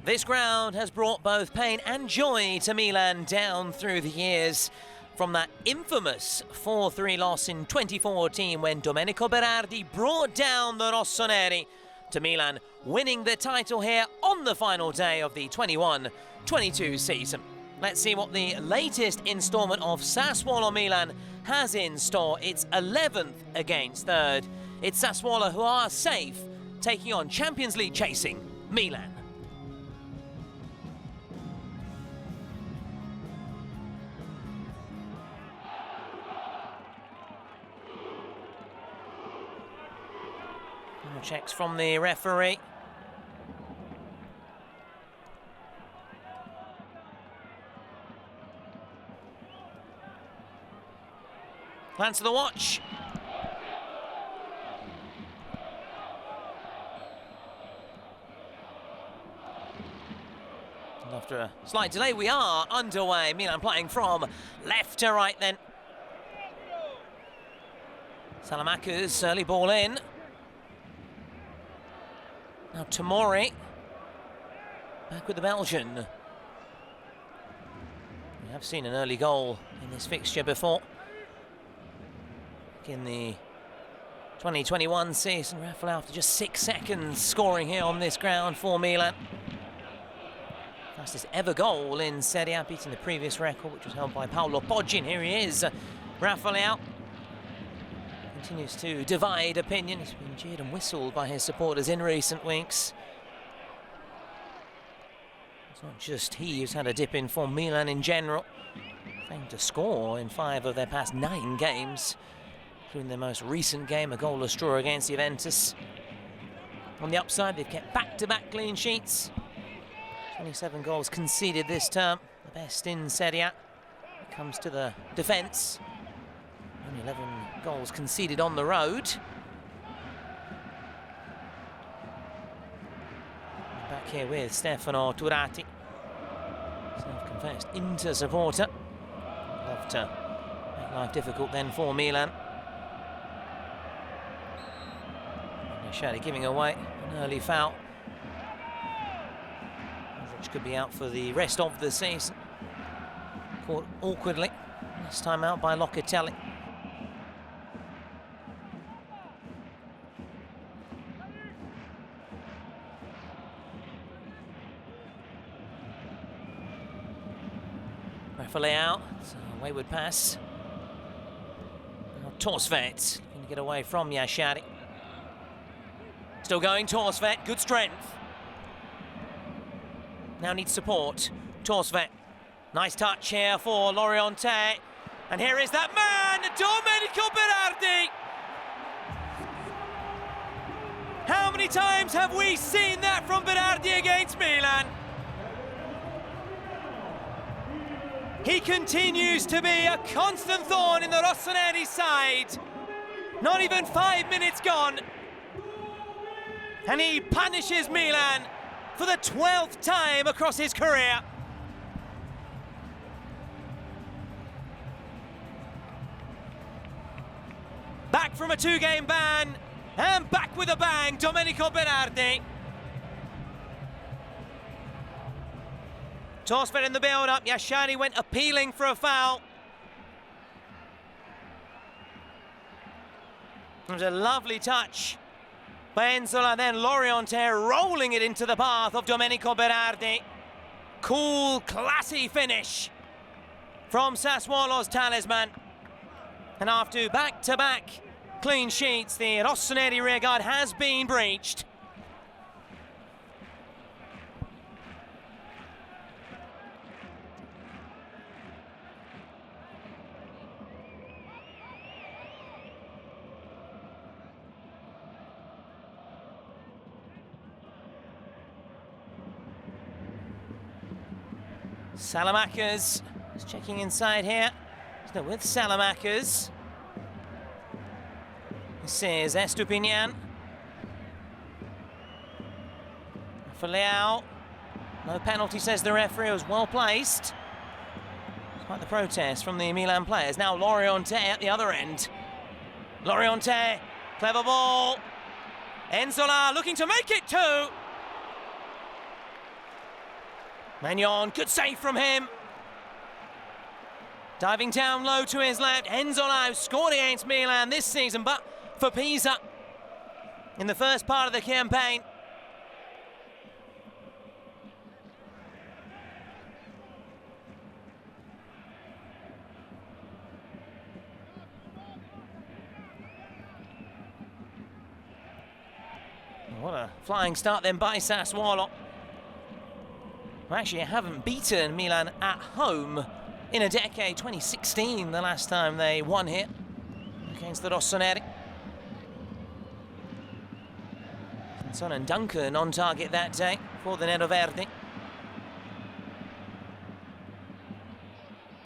This ground has brought both pain and joy to Milan down through the years. From that infamous 4-3 loss in 2014 when Domenico Berardi brought down the rossoneri, to Milan winning the title here on the final day of the 21-22 season. Let's see what the latest instalment of Sassuolo-Milan has in store. It's 11th against 3rd. It's Sassuolo who are safe, taking on Champions League chasing Milan. Checks from the referee. Glance of the watch. And after a slight delay, we are underway. Milan playing from left to right then. Salamaca's early ball in. Now Tomori, back with the Belgian. We have seen an early goal in this fixture before. In the 2021 season, Rafael after just 6 seconds scoring here on this ground for Milan. Fastest ever goal in Serie A, beating the previous record, which was held by Paolo Poggi. Here he is, Rafael. Continues to divide opinion. He's been jeered and whistled by his supporters in recent weeks. It's not just he who's had a dip in form, Milan in general. Failing to score in 5 of their past 9 games, including their most recent game, a goalless draw against Juventus. On the upside, they've kept back-to-back clean sheets. 27 goals conceded this term, the best in Serie A. It comes to the defence. Only 11 goals conceded on the road. Back here with Stefano Turati, self-confessed Inter supporter. Love to make life difficult then for Milan. Shadi giving away an early foul, which could be out for the rest of the season. Caught awkwardly, this time out by Locatelli. Rafael, it's a wayward pass. Now Torsvet looking to get away from Yashari. Still going, Torsvet, good strength. Now needs support. Torsvet, nice touch here for Lauriente. And here is that man, Domenico Berardi. How many times have we seen that from Berardi against Milan? He continues to be a constant thorn in the rossoneri side. Not even 5 minutes gone. And he punishes Milan for the 12th time across his career. Back from a 2-game ban, and back with a bang, Domenico Berardi. Torsvet in the build-up, Yashani went appealing for a foul. It was a lovely touch by Enzola, then Lauriente rolling it into the path of Domenico Berardi. Cool, classy finish from Sassuolo's talisman. And after back-to-back clean sheets, the rossoneri rearguard has been breached. Salamaca's is checking inside here. Still with Salamaca's. This is Estupinian. For Leao. No penalty, says the referee. It was well placed. Despite the protest from the Milan players. Now Lauriente at the other end. Lauriente, clever ball. Enzola looking to make it 2. Magnon, good save from him. Diving down low to his left, Enzo Lau scored against Milan this season, but for Pisa in the first part of the campaign. What a flying start then by Sassuolo. Who actually haven't beaten Milan at home in a decade. 2016, the last time they won here against the Rossoneri. Son and Duncan on target that day for the Neroverdi.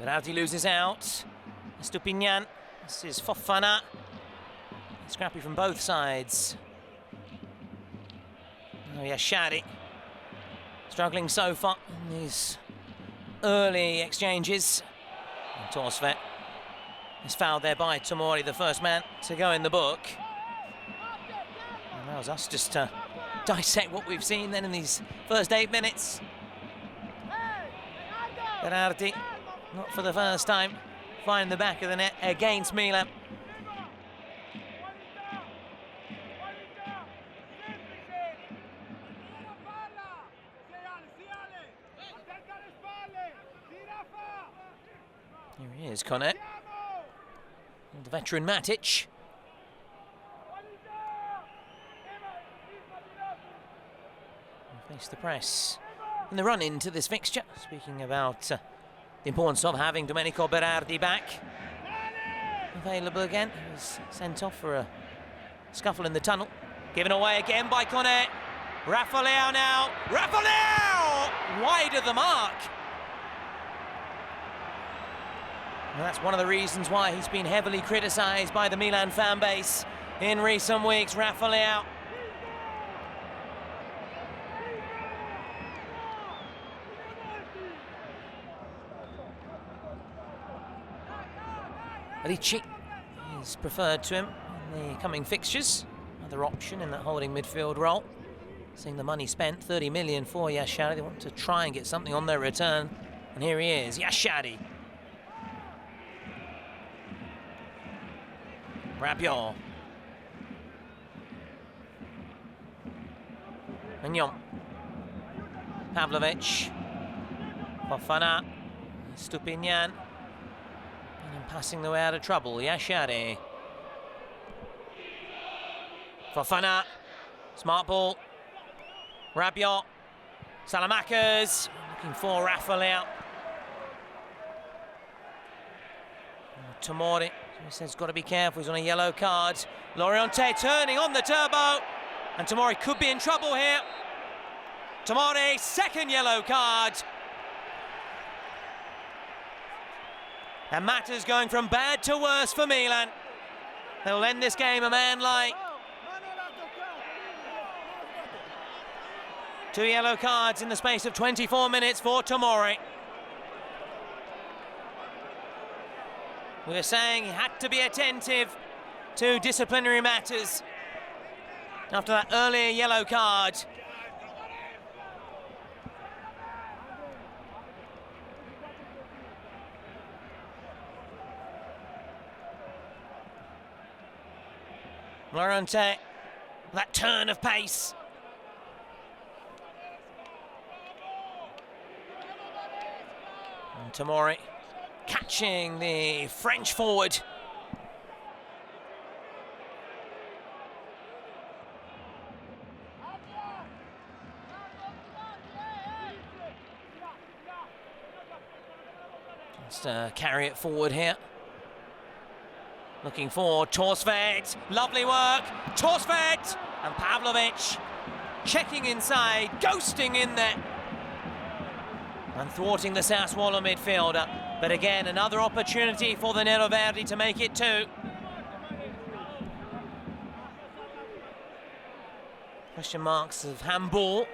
Berardi loses out. Estupinian. This is Fofana. Scrappy from both sides. Oh yeah, Shadi. Struggling so far in these early exchanges. And Torsvet is fouled there by Tomori, the first man to go in the book. And allows us just to dissect what we've seen then in these first 8 minutes. Berardi, not for the first time, finding the back of the net against Milan. Here he is, Connett. And the veteran Matic. Face the press in the run into this fixture. Speaking about the importance of having Domenico Berardi back. Available again. He was sent off for a scuffle in the tunnel. Given away again by Connett. Rafael now. Rafael! Wide of the mark. And that's one of the reasons why he's been heavily criticised by the Milan fan base in recent weeks. Rafael. Ricci is preferred to him in the coming fixtures. Another option in that holding midfield role. Seeing the money spent, 30 million for Yashadi. They want to try and get something on their return. And here he is, Yashadi. Rabiot. Magnon. Pavlovic. Fofana. Stupinian. And passing the way out of trouble, Yashadi. Fofana. Smart ball. Rabiot. Salamakers. Looking for Rafael. Tomori. He says got to be careful, he's on a yellow card. Lauriente turning on the turbo. And Tomori could be in trouble here. Tomori, second yellow card. And matters going from bad to worse for Milan. They'll end this game a man like. 2 yellow cards in the space of 24 minutes for Tomori. We were saying he had to be attentive to disciplinary matters after that earlier yellow card. Lauriente, that turn of pace. And Tomori catching the French forward. Just carry it forward here. Looking for Torsvet. Lovely work. Torsvet and Pavlovic checking inside, ghosting in there. And thwarting the Sassuolo midfielder. But again, another opportunity for the Neroverdi to make it 2. Question marks of handball.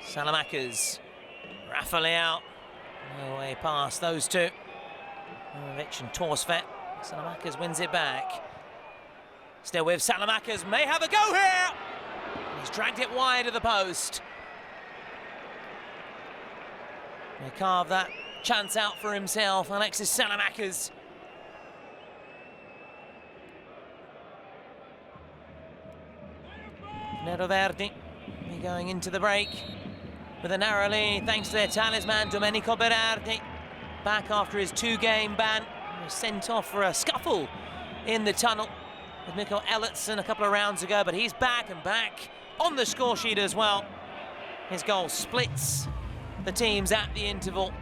Salamakers, Rafael, no way past those two. Movich and Torsvet. Salamakers wins it back. Still with Salamakers, may have a go here! He's dragged it wide of the post. He carved that chance out for himself, Alexis Salamakers. Verdi going into the break with a narrow lead thanks to their talisman, Domenico Berardi. Back after his 2-game ban. He was sent off for a scuffle in the tunnel with Mikko Ellertson a couple of rounds ago, but he's back and back on the score sheet as well. His goal splits the teams at the interval.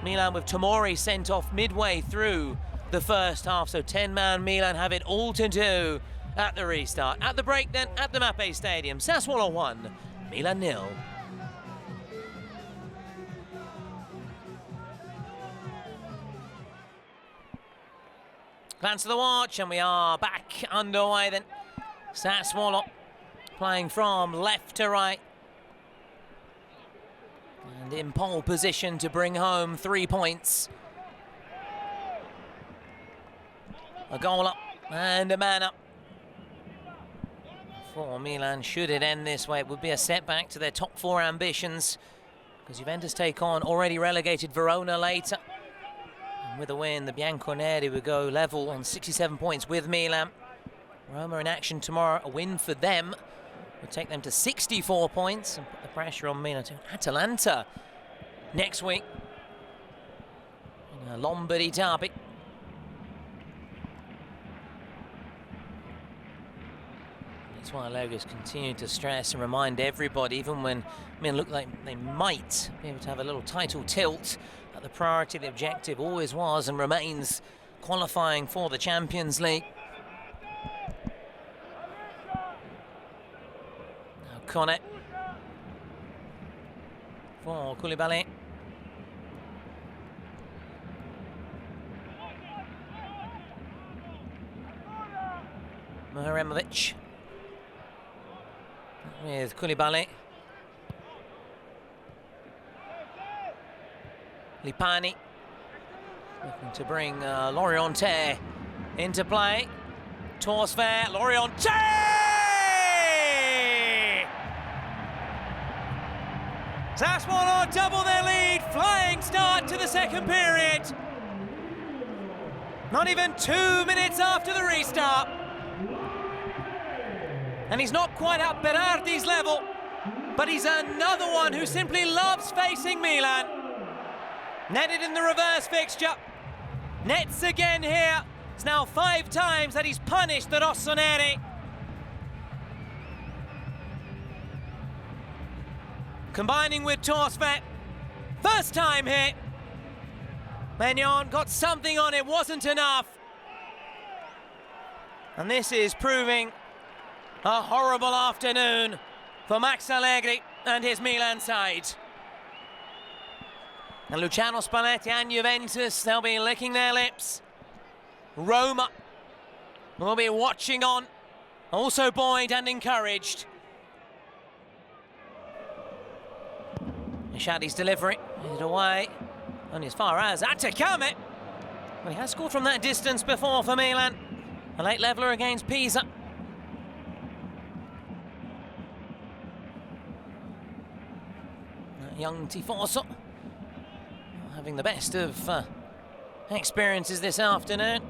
Milan with Tomori sent off midway through the first half, so 10-man Milan have it all to do at the restart. At the break then, at the Mapei Stadium, Sassuolo 1, Milan 0. Glance of the watch, and we are back underway then. Sassuolo playing from left to right. And in pole position to bring home 3 points. A goal up and a man up for Milan. Should it end this way, it would be a setback to their top 4 ambitions, because Juventus take on already relegated Verona later. And with a win, the Bianconeri will go level on 67 points with Milan. Roma in action tomorrow. A win for them will take them to 64 points and put the pressure on Milan to Atalanta next week in a Lombardy derby. That's why Logos continue to stress and remind everybody, even when Milan look like they might be able to have a little title tilt, that the priority, the objective always was and remains qualifying for the Champions League. Now Kone for Koulibaly. Mihremovic with Koulibaly. Lipani looking to bring Lauriente into play. Torsve, Lauriente! Sassuolo double their lead, flying start to the second period. Not even 2 minutes after the restart. And he's not quite at Berardi's level, but he's another one who simply loves facing Milan. Netted in the reverse fixture. Nets again here. It's now 5 times that he's punished the Rossoneri. Combining with Torsve. First time hit. Maignan got something on it, wasn't enough. And this is proving a horrible afternoon for Max Allegri and his Milan side. And Luciano Spalletti and Juventus, they'll be licking their lips. Roma will be watching on, also buoyed and encouraged. Nishadi's delivery, headed away, only as far as Atacame. Well, he has scored from that distance before for Milan. A late leveller against Pisa. That young Tifoso having the best of experiences this afternoon.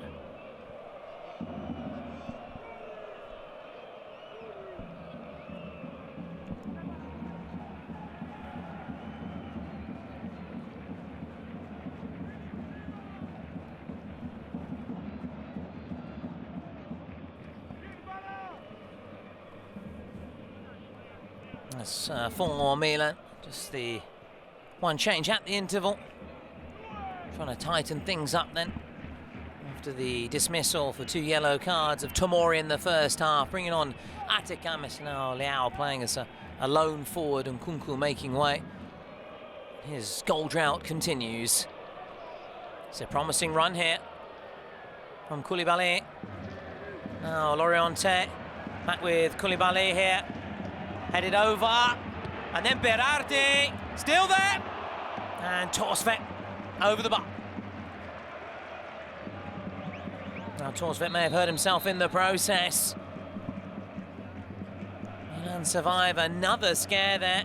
That's for Milan, just the one change at the interval. Trying to tighten things up then after the dismissal for 2 yellow cards of Tomori in the first half, bringing on Atacame. Now Leao playing as a lone forward and Kunku making way. His goal drought continues. It's a promising run here from Koulibaly. Now Lauriente back with Koulibaly here, headed over, and then Berardi still there, and Torsve over the bar. Now Torsve may have hurt himself in the process. can survive another scare there.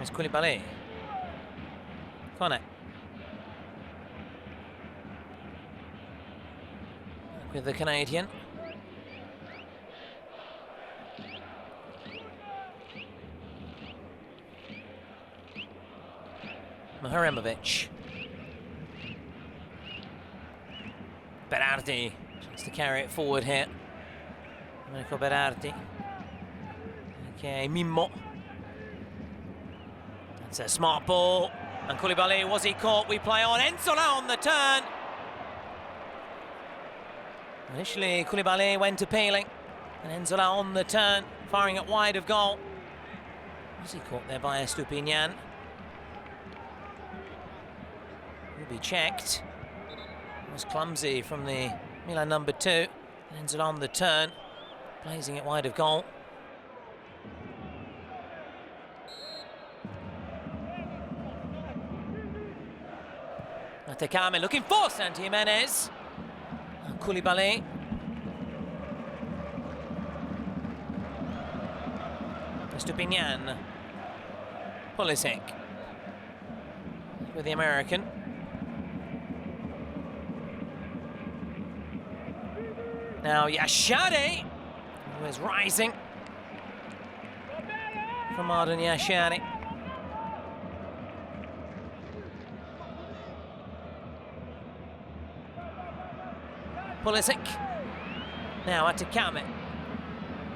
It's Koulibaly. Kone. With the Canadian. Maharemovic. Berardi tries to carry it forward here. Domenico Berardi. Okay, Mimmo. It's a smart ball. And Koulibaly, was he caught? We play on. Enzola on the turn. Initially, Koulibaly went appealing. And Enzola on the turn, firing it wide of goal. Was he caught there by Estupinian? Will be checked. It was clumsy from the Milan number 2. And Enzola on the turn, blazing it wide of goal. Atekame looking for Santi Jimenez. Koulibaly. Estupinian. Pulisic. With the American. Now Yashari, who is rising. From Arden Yashari. Pulisic. Now Atekame.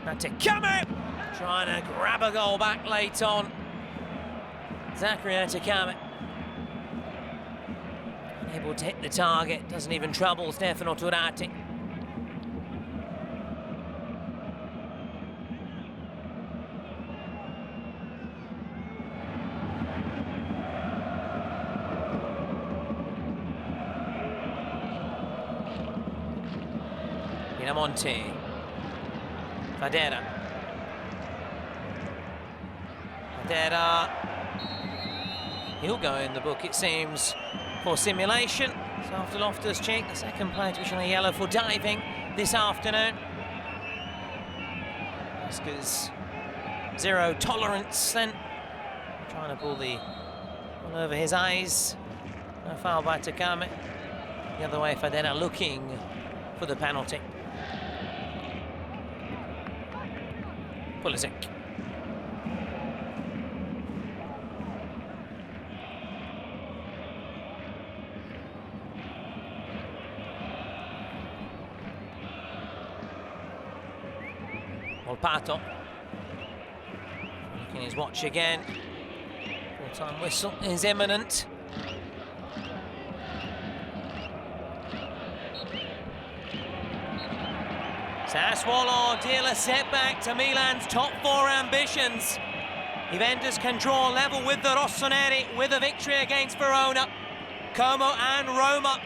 Atekame! Trying to grab a goal back late on. Zachary Atekame. Unable to hit the target. Doesn't even trouble Stefano Turati. Monti. Fadera. Fadera. He'll go in the book, it seems, for simulation. So after Loftus-Cheek, the second player to be shown a yellow for diving this afternoon. Oscar's zero tolerance then. Trying to pull the one over his eyes. No foul by Takame. The other way, Fadera looking for the penalty. Pulisic. Volpato. Looking at his watch again. Full-time whistle is imminent. Sassuolo deal a setback to Milan's top 4 ambitions. Juventus can draw level with the Rossoneri with a victory against Verona. Como and Roma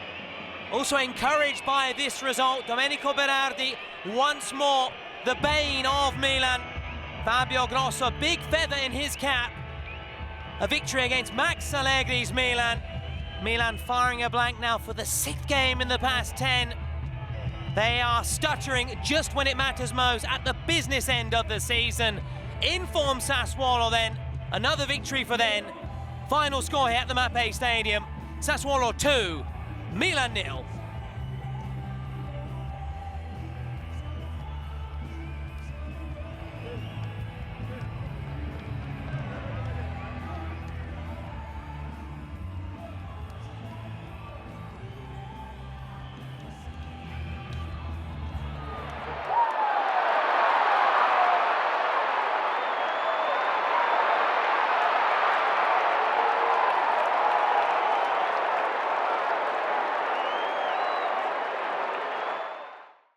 also encouraged by this result. Domenico Berardi once more the bane of Milan. Fabio Grosso, big feather in his cap. A victory against Max Allegri's Milan. Milan firing a blank now for the 6th game in the past 10. They are stuttering just when it matters most at the business end of the season. In form Sassuolo then, another victory for them. Final score here at the Mapei Stadium, Sassuolo 2, Milan 0.